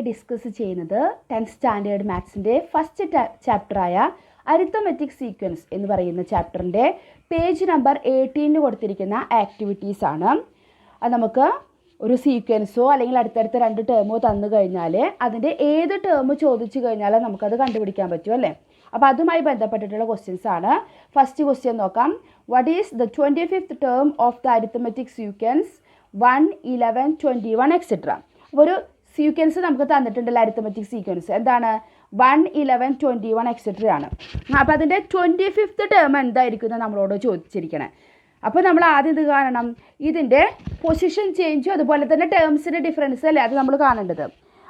Discuss ചെയ്യുന്നത് 10th standard മാത്സിൻ്റെ first ചാപ്റ്ററായ അരിത്തമെറ്റിക് സീക്വൻസ് എന്ന് പറയുന്ന ചാപ്റ്ററിൻ്റെ പേജ് നമ്പർ 18 കൊടുത്തിരിക്കുന്ന ആക്ടിവിറ്റീസ് ആണ്. അത് നമുക്ക് ഒരു സീക്വൻസോ അല്ലെങ്കിൽ അടുത്തടുത്ത 2 ടേമോ തന്നു കഴിഞ്ഞാൽ അതിൻ്റെ ഏത് ടേം ചോദിച്ചു കഴിഞ്ഞാൽ നമുക്കത് കണ്ടുപിടിക്കാൻ പറ്റും അല്ലേ. അപ്പോൾ അതുമായി ബന്ധപ്പെട്ടിട്ടുള്ള ക്വസ്റ്റ്യൻസ് ആണ്. ഫസ്റ്റ് ക്വസ്റ്റ്യൻ നോക്കാം. What is the 25th term of the arithmetic sequence 1, 11, 21 etcetera. അപ്പോൾ ഒരു സീക്വൻസ് നമുക്ക് തന്നിട്ടുണ്ടല്ലോ, അരിത്തമെറ്റിക് സീക്വൻസ് എന്താണ് 1, 11, 21 എക്സെട്ര ആണ്. അപ്പോൾ അതിൻ്റെ 25th ടേം എന്തായിരിക്കും നമ്മളോട് ചോദിച്ചിരിക്കണേ. അപ്പോൾ നമ്മൾ ആദ്യം ഇത് കാണണം, ഇതിൻ്റെ പൊസിഷൻ ചേഞ്ചും അതുപോലെ തന്നെ ടേംസിൻ്റെ ഡിഫറൻസ് അല്ലേ അത് നമ്മൾ കാണേണ്ടത്.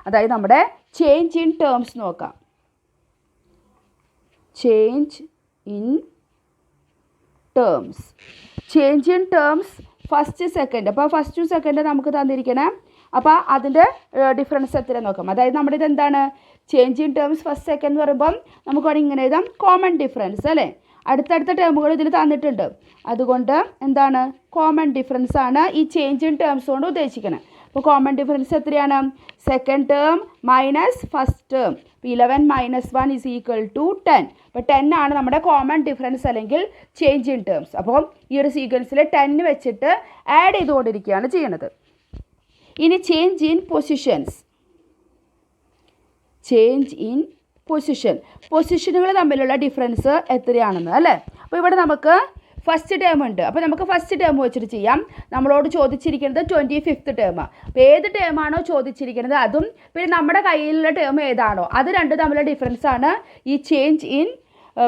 അതായത് നമ്മുടെ ചേഞ്ച് ഇൻ ടേംസ് നോക്കാം. Change in terms, change in terms first second. അപ്പോൾ ഫസ്റ്റും സെക്കൻഡ് നമുക്ക് തന്നിരിക്കണേ. അപ്പോൾ അതിൻ്റെ ഡിഫറൻസ് എത്ര നോക്കാം. അതായത് നമ്മുടെ ഇതെന്താണ് change in terms first second എന്ന് പറയുമ്പം നമുക്ക് വേണമെങ്കിൽ ഇങ്ങനെ എഴുതാം, കോമൺ ഡിഫറൻസ് അല്ലേ. അടുത്തടുത്ത ടേമുകൾ ഇതിൽ തന്നിട്ടുണ്ട്, അതുകൊണ്ട് എന്താണ് കോമൺ ഡിഫറൻസ് ആണ് ഈ ചേഞ്ച് ഇൻ ടേംസ് കൊണ്ട് ഉദ്ദേശിക്കുന്നത്. അപ്പോൾ കോമൺ ഡിഫറൻസ് എത്രയാണ്, second term minus first term. 11 - 1 = 10. അപ്പോൾ 10 ആണ് നമ്മുടെ കോമൺ ഡിഫറൻസ് അല്ലെങ്കിൽ ചേഞ്ച് ഇൻ ടേംസ്. അപ്പോൾ ഈ ഒരു സീക്വൻസിൽ 10 വെച്ചിട്ട് ആഡ് ചെയ്തുകൊണ്ടിരിക്കുകയാണ് ചെയ്യുന്നത്. ഇനി change in positions, change in position, പൊസിഷനുകൾ തമ്മിലുള്ള ഡിഫറൻസ് എത്രയാണെന്ന് അല്ലേ. അപ്പോൾ ഇവിടെ നമുക്ക് ഫസ്റ്റ് ടേം ഉണ്ട്. അപ്പോൾ നമുക്ക് ഫസ്റ്റ് ടേം വെച്ചിട്ട് ചെയ്യാം. നമ്മളോട് ചോദിച്ചിരിക്കുന്നത് 25th ടേം. അപ്പോൾ ഏത് ടേമാണോ ചോദിച്ചിരിക്കുന്നത് അതും പിന്നെ നമ്മുടെ കയ്യിലുള്ള ടേം ഏതാണോ അത് രണ്ടും തമ്മിലുള്ള ഡിഫറൻസ് ആണ് ഈ ചേഞ്ച് ഇൻ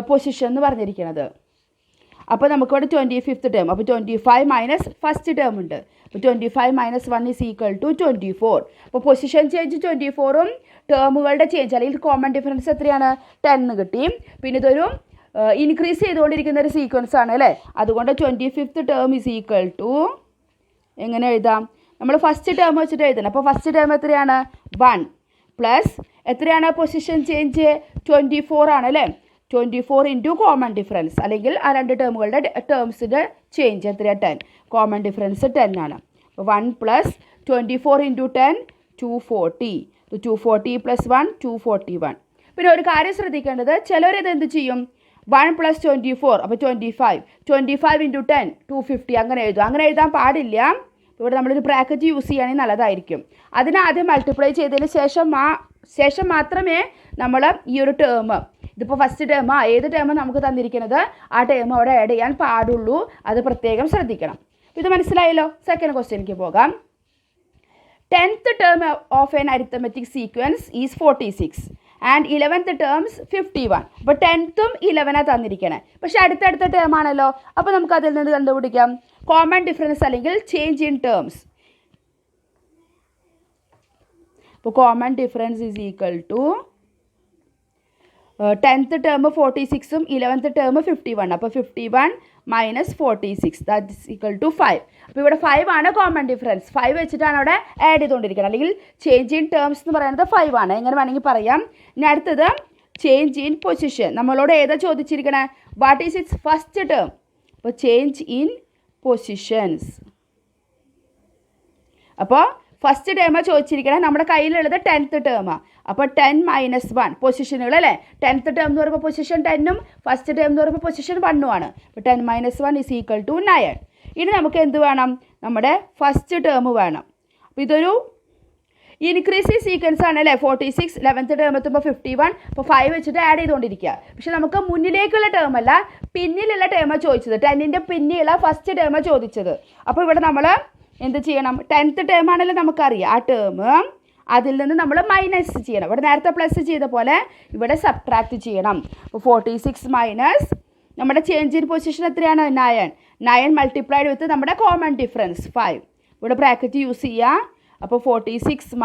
പൊസിഷൻ എന്ന് പറഞ്ഞിരിക്കുന്നത്. അപ്പോൾ നമുക്കിവിടെ 25th ടേം, അപ്പോൾ 25 മൈനസ് ഫസ്റ്റ് ടേം ഉണ്ട്. അപ്പോൾ 25 - 1 = 24. അപ്പോൾ പൊസിഷൻ ചേഞ്ച് 24ഉം ടേമുകളുടെ ചേഞ്ച് അല്ലെങ്കിൽ കോമൺ ഡിഫറൻസ് എത്രയാണ് 10 കിട്ടി. പിന്നെ ഇതൊരു ഇൻക്രീസ് ചെയ്തുകൊണ്ടിരിക്കുന്ന ഒരു സീക്വൻസ് ആണ് അല്ലേ. അതുകൊണ്ട് 25th ടേം = എങ്ങനെ എഴുതാം, നമ്മൾ ഫസ്റ്റ് ടേം വെച്ചിട്ട് എഴുതണം. അപ്പോൾ ഫസ്റ്റ് ടേം എത്രയാണ് 1 പ്ലസ് എത്രയാണ് പൊസിഷൻ ചേഞ്ച് 24 ആണ് അല്ലേ. 24 × കോമൺ ഡിഫറൻസ് അല്ലെങ്കിൽ ആ 2 ടേമുകളുടെ ടേംസിൻ്റെ ചേഞ്ച് എത്രയാണ് 10, കോമൺ ഡിഫറൻസ് 10 ആണ്. അപ്പോൾ 1 + 24 × 10 240. 240 + 1 241. പിന്നെ ഒരു കാര്യം ശ്രദ്ധിക്കേണ്ടത്, ചിലവരിത് എന്ത് ചെയ്യും 1 + 24 അപ്പോൾ 25 × 10 250 അങ്ങനെ എഴുതും. അങ്ങനെ എഴുതാൻ പാടില്ല. ഇവിടെ നമ്മളൊരു ബ്രാക്കറ്റ് യൂസ് ചെയ്യുകയാണെങ്കിൽ നല്ലതായിരിക്കും. അതിനാദ്യം മൾട്ടിപ്ലൈ ചെയ്തതിന് ശേഷം മാത്രമേ നമ്മൾ ഈ ഒരു ടേം, ഇതിപ്പോൾ ഫസ്റ്റ് ടേം ഏത് ടേം നമുക്ക് തന്നിരിക്കുന്നത് ആ ടേം അവിടെ ആഡ് ചെയ്യാൻ പാടുള്ളൂ. അത് പ്രത്യേകം ശ്രദ്ധിക്കണം. ഇത് മനസ്സിലായല്ലോ. സെക്കൻഡ് ക്വസ്റ്റ്യനിലേക്ക് പോകാം. 10th term of N arithmetic sequence is 46 and 11th terms 51. അപ്പോൾ 10th 11 തന്നിരിക്കണേ, പക്ഷെ അടുത്തടുത്ത ടേം ആണല്ലോ. അപ്പോൾ നമുക്ക് അതിൽ നിന്ന് കണ്ടുപിടിക്കാം കോമൺ ഡിഫറൻസ് അല്ലെങ്കിൽ ചേഞ്ച് ഇൻ ടേംസ്. അപ്പോൾ കോമൺ ഡിഫറൻസ് = 10th ടേം 46ഉം 11th ടേം 51. അപ്പോൾ 51 - 46 = 5. അപ്പോൾ ഇവിടെ 5 ആണ് കോമൺ ഡിഫറൻസ്. 5 വെച്ചിട്ടാണ് അവിടെ ആഡ് ചെയ്തുകൊണ്ടിരിക്കുന്നത്, അല്ലെങ്കിൽ ചേഞ്ച് ഇൻ ടേംസ് എന്ന് പറയുന്നത് 5 ആണ്, എങ്ങനെ വേണമെങ്കിൽ പറയാം. ഇനി അടുത്തത് ചേഞ്ച് ഇൻ പൊസിഷൻ. നമ്മളോട് ഏതാ ചോദിച്ചിരിക്കണേ, what is its first term. അപ്പോൾ ചേഞ്ച് ഇൻ പൊസിഷൻസ്. അപ്പോൾ ഫസ്റ്റ് ടേം ചോദിച്ചിരിക്കണേ, നമ്മുടെ കയ്യിലുള്ളത് 10th ടേം. അപ്പോൾ 10 - 1 പൊസിഷനുകൾ അല്ലേ. 10th ടേം എന്ന് പറയുമ്പോൾ പൊസിഷൻ 10ഉം ഫസ്റ്റ് ടേം എന്ന് പറയുമ്പോൾ പൊസിഷൻ 1ഉം ആണ്. അപ്പോൾ 10 - 1 = 9. ഇനി നമുക്ക് എന്ത് വേണം, നമ്മുടെ ഫസ്റ്റ് ടേം വേണം. അപ്പോൾ ഇതൊരു ഇൻക്രീസിങ് സീക്വൻസ് ആണ് അല്ലേ. 46 11th ടേം എത്തുമ്പോൾ 51. അപ്പോൾ 5 വെച്ചിട്ട് ആഡ് ചെയ്തുകൊണ്ടിരിക്കുക. പക്ഷെ നമുക്ക് മുന്നിലേക്കുള്ള ടേം അല്ല, പിന്നിലുള്ള ടേമാണ് ചോദിച്ചത്. 10ൻ്റെ പിന്നിലുള്ള ഫസ്റ്റ് ടേമാണ് ചോദിച്ചത്. അപ്പോൾ ഇവിടെ നമ്മൾ എന്ത് ചെയ്യണം, 10th ടേം ആണല്ലോ നമുക്കറിയാം, ആ ടേം അതിൽ നിന്ന് നമ്മൾ മൈനസ് ചെയ്യണം. ഇവിടെ നേരത്തെ പ്ലസ് ചെയ്ത പോലെ ഇവിടെ സബ്ട്രാക്റ്റ് ചെയ്യണം. അപ്പോൾ 46 മൈനസ് നമ്മുടെ ചേഞ്ച് ഇൻ പൊസിഷൻ എത്രയാണ് 9 മൾട്ടിപ്ലൈഡ് വിത്ത് നമ്മുടെ കോമൺ ഡിഫറൻസ് 5. ഇവിടെ ബ്രാക്കറ്റ് യൂസ് ചെയ്യുക. അപ്പോൾ 46 -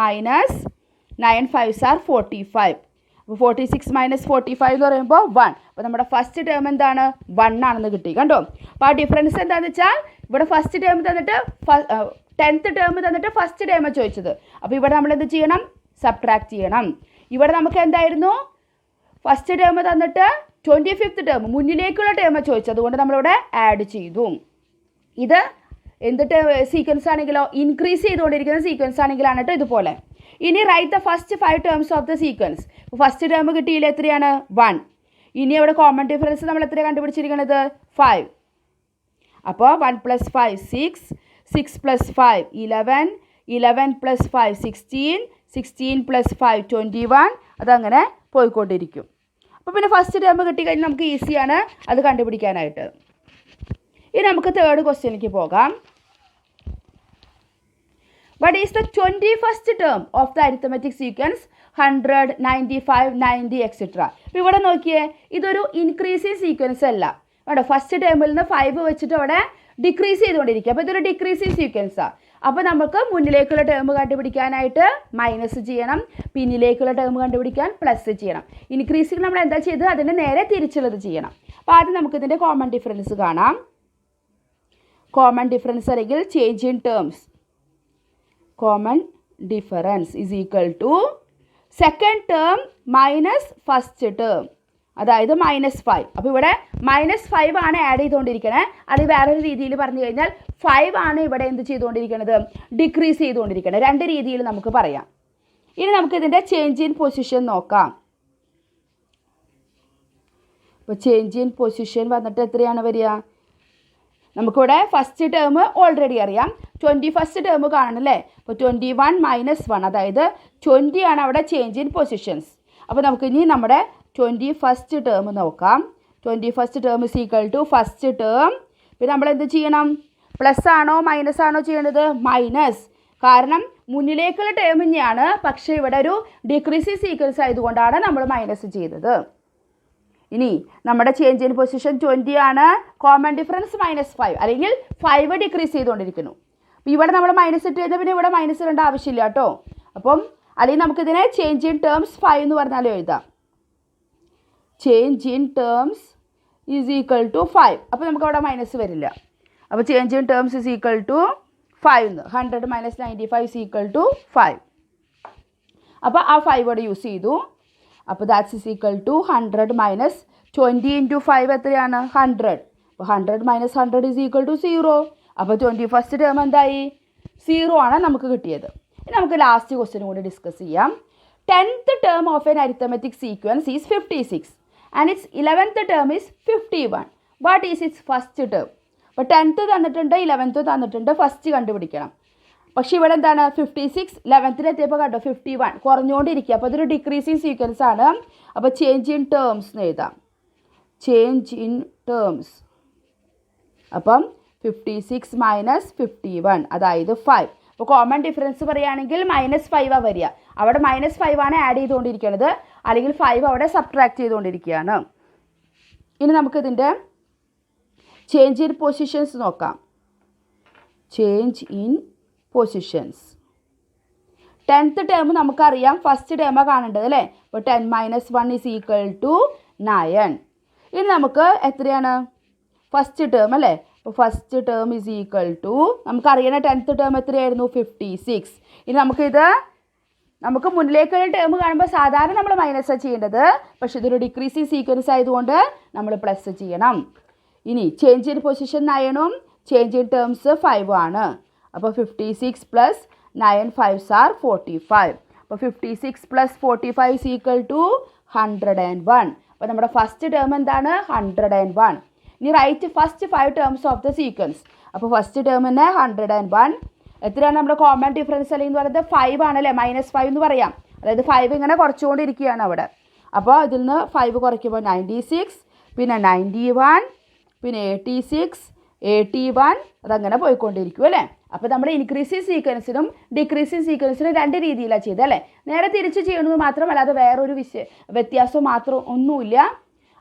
9 5s are 45. അപ്പോൾ 46 - 45 എന്ന് പറയുമ്പോൾ 1. അപ്പോൾ നമ്മുടെ ഫസ്റ്റ് ടേം എന്താണ് 1 ആണെന്ന് കിട്ടി, കണ്ടോ. അപ്പോൾ ആ ഡിഫറൻസ് എന്താണെന്ന് വെച്ചാൽ ഇവിടെ ഫസ്റ്റ് ടേം തന്നിട്ട് 10th ടേം തന്നിട്ട് ഫസ്റ്റ് ടേം ചോദിച്ചത്. അപ്പോൾ ഇവിടെ നമ്മൾ എന്ത് ചെയ്യണം, സബ്ട്രാക്ട് ചെയ്യണം. ഇവിടെ നമുക്ക് എന്തായിരുന്നു ഫസ്റ്റ് ടേം തന്നിട്ട് 25th ടേം മുന്നിലേക്കുള്ള ടേം ചോദിച്ചത്, അതുകൊണ്ട് നമ്മളിവിടെ ആഡ് ചെയ്തു. ഇത് എന്തിട്ട് സീക്വൻസ് ആണെങ്കിലോ ഇൻക്രീസ് ചെയ്തുകൊണ്ടിരിക്കുന്ന സീക്വൻസ് ആണെങ്കിലാണ് കേട്ടോ ഇതുപോലെ. ഇനി write the first 5 terms of the sequence. First term കിട്ടിയില്ല, എത്രയാണ്? 1. ഇനി അവിടെ കോമൺ ഡിഫറൻസ് നമ്മൾ എത്ര കണ്ടുപിടിച്ചിരിക്കുന്നത്? 5. അപ്പോൾ 1 + 5 6, 6 + 5 11, 11 + 5 16, 16 + 5 21. അതങ്ങനെ പോയിക്കൊണ്ടിരിക്കും. അപ്പോൾ പിന്നെ ഫസ്റ്റ് ടേം കിട്ടിക്കഴിഞ്ഞാൽ നമുക്ക് ഈസിയാണ് അത് കണ്ടുപിടിക്കാനായിട്ട്. ഇനി നമുക്ക് തേർഡ് ക്വസ്റ്റ്യനിലേക്ക് പോകാം. What is the 21st term of the arithmetic sequence 100, 95, 90, etc.? അപ്പോൾ ഇവിടെ നോക്കിയേ, ഇതൊരു ഇൻക്രീസിങ് സീക്വൻസ് അല്ല. കേട്ടോ, ഫസ്റ്റ് ടേമിൽ നിന്ന് 5 വെച്ചിട്ട് അവിടെ ഡിക്രീസ് ചെയ്തുകൊണ്ടിരിക്കുക. അപ്പോൾ ഇതൊരു ഡിക്രീസിങ് സീക്വൻസാണ്. അപ്പോൾ നമുക്ക് മുന്നിലേക്കുള്ള ടേം കണ്ടുപിടിക്കാനായിട്ട് മൈനസ് ചെയ്യണം, പിന്നിലേക്കുള്ള ടേം കണ്ടുപിടിക്കാൻ പ്ലസ് ചെയ്യണം. ഇൻക്രീസിങ് നമ്മൾ എന്താ ചെയ്തത്? അതിൻ്റെ നേരെ തിരിച്ചുള്ളത് ചെയ്യണം. അപ്പോൾ ആദ്യം നമുക്കിതിൻ്റെ കോമൺ ഡിഫറൻസ് കാണാം. കോമൺ ഡിഫറൻസ് അല്ലെങ്കിൽ change in terms. Common difference is equal to second term minus first term, അതായത് -5. അപ്പോൾ ഇവിടെ -5 ആണ് ആഡ് ചെയ്തുകൊണ്ടിരിക്കണേ. അത് വേറൊരു രീതിയിൽ പറഞ്ഞു കഴിഞ്ഞാൽ 5 ആണ് ഇവിടെ എന്ത് ചെയ്തുകൊണ്ടിരിക്കുന്നത്? ഡിക്രീസ് ചെയ്തുകൊണ്ടിരിക്കണേ. രണ്ട് രീതിയിൽ നമുക്ക് പറയാം. ഇനി നമുക്കിതിൻ്റെ ചേഞ്ച് ഇൻ പൊസിഷൻ നോക്കാം. അപ്പോൾ ചേഞ്ച് ഇൻ പൊസിഷൻ വന്നിട്ട് എത്രയാണ് വരിക? നമുക്കിവിടെ ഫസ്റ്റ് ടേം ഓൾറെഡി അറിയാം, 21st ടേം കാണണം അല്ലേ? അപ്പോൾ 21 - 1, അതായത് 20 ആണ് അവിടെ ചേഞ്ച് ഇൻ പൊസിഷൻസ്. അപ്പോൾ നമുക്കിനി നമ്മുടെ 21st ടേം നോക്കാം. 21st term is equal to first term. പിന്നെ നമ്മൾ എന്ത് ചെയ്യണം? പ്ലസ് ആണോ മൈനസ് ആണോ ചെയ്യേണ്ടത്? മൈനസ്. കാരണം മുന്നിലേക്കുള്ള ടേം തന്നെയാണ്, പക്ഷേ ഇവിടെ ഒരു ഡിക്രീസിങ് സീക്വൻസ് ആയതുകൊണ്ടാണ് നമ്മൾ മൈനസ് ചെയ്തത്. ഇനി നമ്മുടെ ചേഞ്ച് ഇൻ പൊസിഷൻ 20 ആണ്. കോമൺ ഡിഫറൻസ് -5, അല്ലെങ്കിൽ 5 ഡിക്രീസ് ചെയ്തുകൊണ്ടിരിക്കുന്നു. അപ്പോൾ ഇവിടെ നമ്മൾ മൈനസ് ഇട്ട് കഴിഞ്ഞാൽ പിന്നെ ഇവിടെ മൈനസ് ഇടേണ്ട ആവശ്യമില്ല കേട്ടോ. അപ്പം അല്ലെങ്കിൽ നമുക്കിതിനെ ചേഞ്ച് ഇൻ ടേംസ് 5 എന്ന് പറഞ്ഞാലും എഴുതാം. Change in terms is equal to 5. അപ്പോൾ നമുക്ക് അവിടെ മൈനസ് വരില്ല. അപ്പോൾ change in terms is equal to 5. 100 - 95 is equal to 5. അപ്പോൾ ആ 5 ഇവിടെ യൂസ് ചെയ്തു. അപ്പോൾ ദാറ്റ്സ് ഈസ് ഈക്വൽ ടു 100 - 20 × 5 എത്രയാണ്? 100. അപ്പോൾ 100 - 100 ഈസ് ഈക്വൽ ടു 0. അപ്പോൾ 21st ടേം എന്തായി? 0 ആണ് നമുക്ക് കിട്ടിയത്. ഇനി നമുക്ക് ലാസ്റ്റ് ക്വസ്റ്റ്യൻ കൂടി ഡിസ്കസ് ചെയ്യാം. 10th term of an arithmetic sequence is 56 and its 11th term is 51. What is its first term? അപ്പോൾ 10th തന്നിട്ടുണ്ട്, 11th തന്നിട്ടുണ്ട്, ഫസ്റ്റ് കണ്ടുപിടിക്കണം. പക്ഷേ ഇവിടെ എന്താണ്? 56, 11th എത്തിയപ്പോൾ കണ്ടോ 51 കുറഞ്ഞുകൊണ്ടിരിക്കുക. അപ്പോൾ അതൊരു ഡിക്രീസിങ് സീക്വൻസ് ആണ്. അപ്പോൾ ചേഞ്ച് ഇൻ ടേംസ് എന്ന് എഴുതാം. Change in terms. അപ്പം 56 - 51, അതായത് 5. അപ്പോൾ കോമൺ ഡിഫറൻസ് പറയുകയാണെങ്കിൽ -5 വരിക. അവിടെ -5 ആണ് ആഡ് ചെയ്തുകൊണ്ടിരിക്കുന്നത്, അല്ലെങ്കിൽ 5 അവിടെ സബ്ട്രാക്ട് ചെയ്തുകൊണ്ടിരിക്കുകയാണ്. ഇനി നമുക്കിതിൻ്റെ ചേഞ്ച് ഇൻ പൊസിഷൻസ് നോക്കാം. Change in positions. 10th term നമുക്കറിയാം, ഫസ്റ്റ് ടേമാണ് കാണേണ്ടത് അല്ലേ? അപ്പോൾ 10 - 1 ഈസ് ഈക്വൽ ടു 9. ഇനി നമുക്ക് എത്രയാണ്? ഫസ്റ്റ് ടേം അല്ലേ? അപ്പോൾ first term is equal to നമുക്കറിയണ 10th term എത്രയായിരുന്നു? 56. ഇനി നമുക്ക് മുന്നിലേക്കുള്ള ടേം കാണുമ്പോൾ സാധാരണ നമ്മൾ മൈനസ് ചെയ്യേണ്ടത്, പക്ഷേ ഇതൊരു ഡിക്രീസിങ് സീക്വൻസ് ആയതുകൊണ്ട് നമ്മൾ പ്ലസ് ചെയ്യണം. ഇനി ചേഞ്ച് ഇൻ പൊസിഷൻ 9ഉം ചേഞ്ച് ഇൻ ടേംസ് 5 ആണ്. അപ്പോൾ 56 + 9 5s are 45. അപ്പോൾ 56 + 45 ഈസ് ഈക്വൽ ടു 101. അപ്പോൾ നമ്മുടെ ഫസ്റ്റ് ടേം എന്താണ്? 101. ഇനി write first 5 terms of the sequence. അപ്പോൾ ഫസ്റ്റ് ടേം തന്നെ 101. എത്രയാണ് നമ്മുടെ കോമൺ ഡിഫറൻസ് അല്ലെങ്കിൽ എന്ന് പറയുന്നത്? 5 ആണല്ലേ? -5 എന്ന് പറയാം. അതായത് 5 ഇങ്ങനെ കുറച്ചുകൊണ്ടിരിക്കുകയാണ് അവിടെ. അപ്പോൾ ഇതിൽ നിന്ന് 5 കുറയ്ക്കുമ്പോൾ 96, പിന്നെ 91, പിന്നെ 86, 81, അതങ്ങനെ പോയിക്കൊണ്ടിരിക്കും അല്ലേ? അപ്പോൾ നമ്മൾ ഇൻക്രീസിങ് സീക്വൻസിനും ഡിക്രീസിങ് സീക്വൻസിനും രണ്ട് രീതിയിലാണ് ചെയ്തത് അല്ലേ? നേരെ തിരിച്ച് ചെയ്യണമെന്ന് മാത്രമല്ല, അത് വേറൊരു വ്യത്യാസം മാത്രം ഒന്നുമില്ല.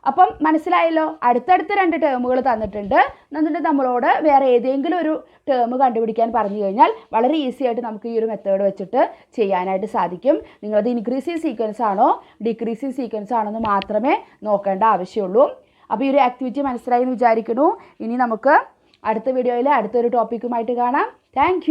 അപ്പം മനസ്സിലായല്ലോ? അടുത്തടുത്ത 2 ടേമുകൾ തന്നിട്ടുണ്ട്. എന്നിട്ട് നമ്മളോട് വേറെ ഏതെങ്കിലും ഒരു ടേം കണ്ടുപിടിക്കാൻ പറഞ്ഞു കഴിഞ്ഞാൽ വളരെ ഈസി ആയിട്ട് നമുക്ക് ഈ ഒരു മെത്തേഡ് വെച്ചിട്ട് ചെയ്യാനായിട്ട് സാധിക്കും. നിങ്ങളത് ഇൻക്രീസിങ് സീക്വൻസ് ആണോ ഡിക്രീസിങ് സീക്വൻസ് ആണോ എന്ന് മാത്രമേ നോക്കേണ്ട ആവശ്യമുള്ളൂ. അപ്പോൾ ഈ ഒരു ആക്ടിവിറ്റി മനസ്സിലായി എന്ന് വിചാരിക്കുന്നു. ഇനി നമുക്ക് അടുത്ത വീഡിയോയിൽ അടുത്തൊരു ടോപ്പിക്കുമായിട്ട് കാണാം. താങ്ക്